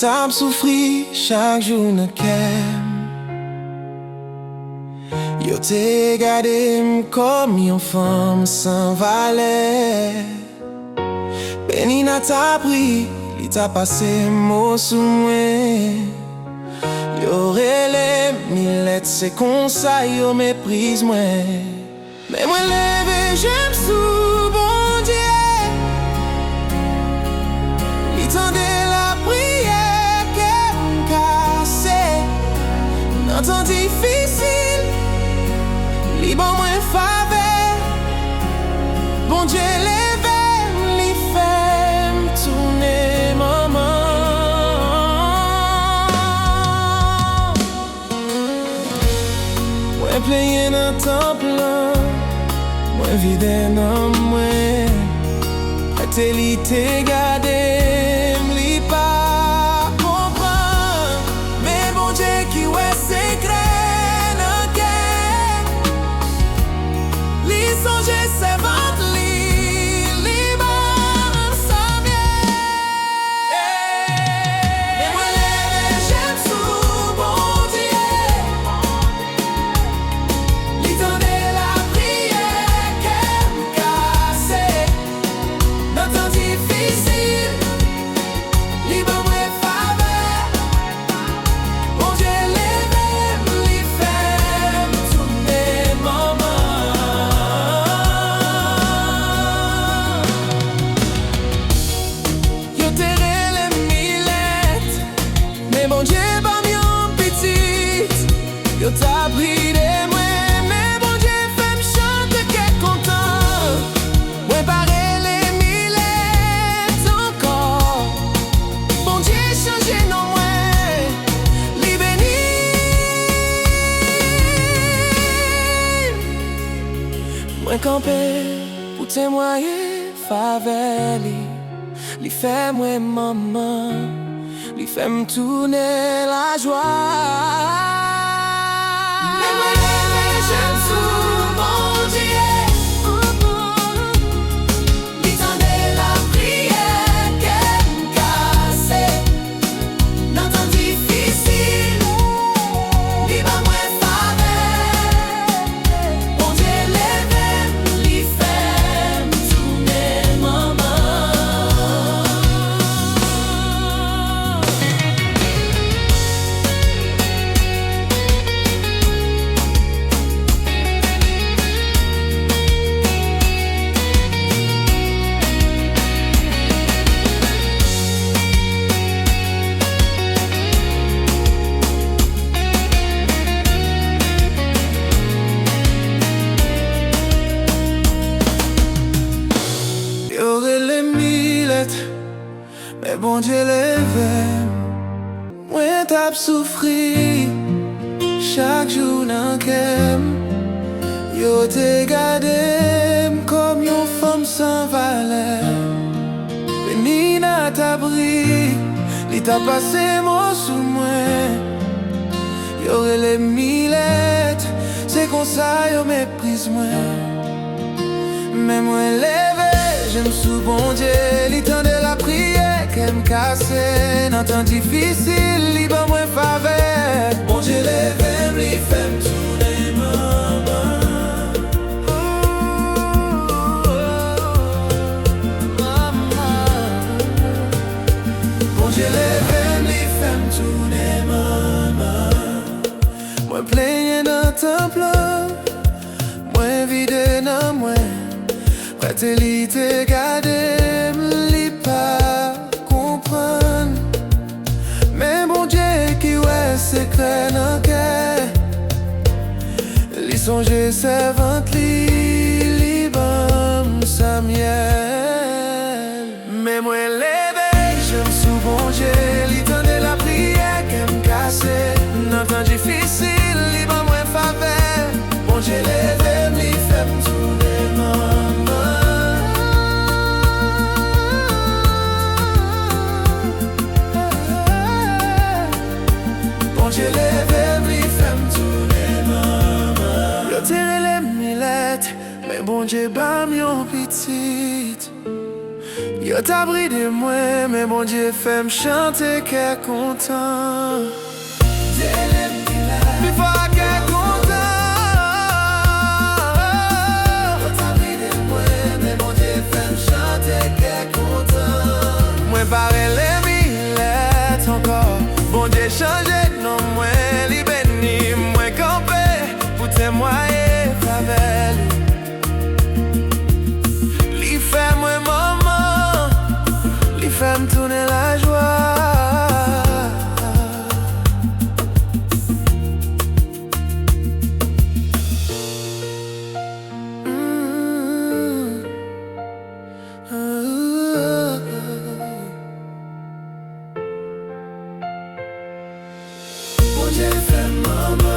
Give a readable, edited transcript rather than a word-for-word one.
t'a souffri chaque jour dans kem. Yo te gardé comme une femme sans valeur. Penina t'a pris, il t'a passé mot sous moi. Yo relè millet, c'est comme ça yo méprise moi. Mais moi levé, j'aime sous bon Dieu. Il tendait la prière qu'elle cassait. Dans temps difficile, li bon moins faveur. Bon Dieu levé, li fait tourner maman. Moi plein dans temple, moi vide dans moi. Satellite gardé, m'li pas comprendre. Mais bon Dieu qui ouais secret dans cœur. Li songe servante li bon sa bien. Et moi levé j'aime sous bon Dieu. Li tendait la prière qu'elle cassait. Dans temps difficile, li bon moi faveur. Bon Dieu levé, li fait tourner maman. Yo terré les millettes, mais bon Dieu pas mieux petite. Yo t'a pris des moi, mais bon Dieu fait me chanter qu'est content. Moi pareil les millettes encore. Bon Dieu changé non moi, li béni. Moi campé pour témoigner faveur li fait moi maman, li fait me tourner la joie. Mais moi levé, j'aime sous mon Dieu. Li tendait la prière qu'elle cassait. Dans temps difficile, li ba moi faveur. Bon Dieu levé, li fait me tourner maman. Y'aurait les millettes, mais bon Dieu levé. Moi t'as souffri chaque jour dans kem. Yo te gardé comme une femme sans valeur. Penina t'a pris, li t'a passé mot sous moi. Y'aurait les millettes, c'est comme ça yo méprise moi. Mais moi levé, j'aime sous bon Dieu. Li tendait la prière qu'elle me cassait. Dans temps difficile, li ban moi faveur. Bon Dieu levé, li fait me tourner maman. Bon Dieu levé, li fait me tourner maman. Moi plaignais dans temple, moi vide dans moi. Satellite gardé, m'li pas comprendre. Mais bon Dieu qui ouais secret dans cœur. Li songe servante li bon sa miel. Mais moi levé, j'aime sous bon Dieu. Li tendait la prière qu'elle me cassait. Dans temps difficile, li bon moi faveur. Bon Dieu levé, m'li fait me tourner maman. J'ai levé, m'li fait me tourner maman. Yo tiré les millettes, mais bon Dieu ba m'yon petite. Yo t'a bridé moi, mais bon Dieu fait me chanter qu'est content. Plus fort qu'est content. Yo t'a bridé moi, mais bon Dieu fait me chanter qu'est content. Moi pareil les millettes encore. Bon Dieu changé non moi li béni moi campé pour témoigner faveur. Li fait moi maman, li fait me tourner la joie. Bon Dieu fait maman.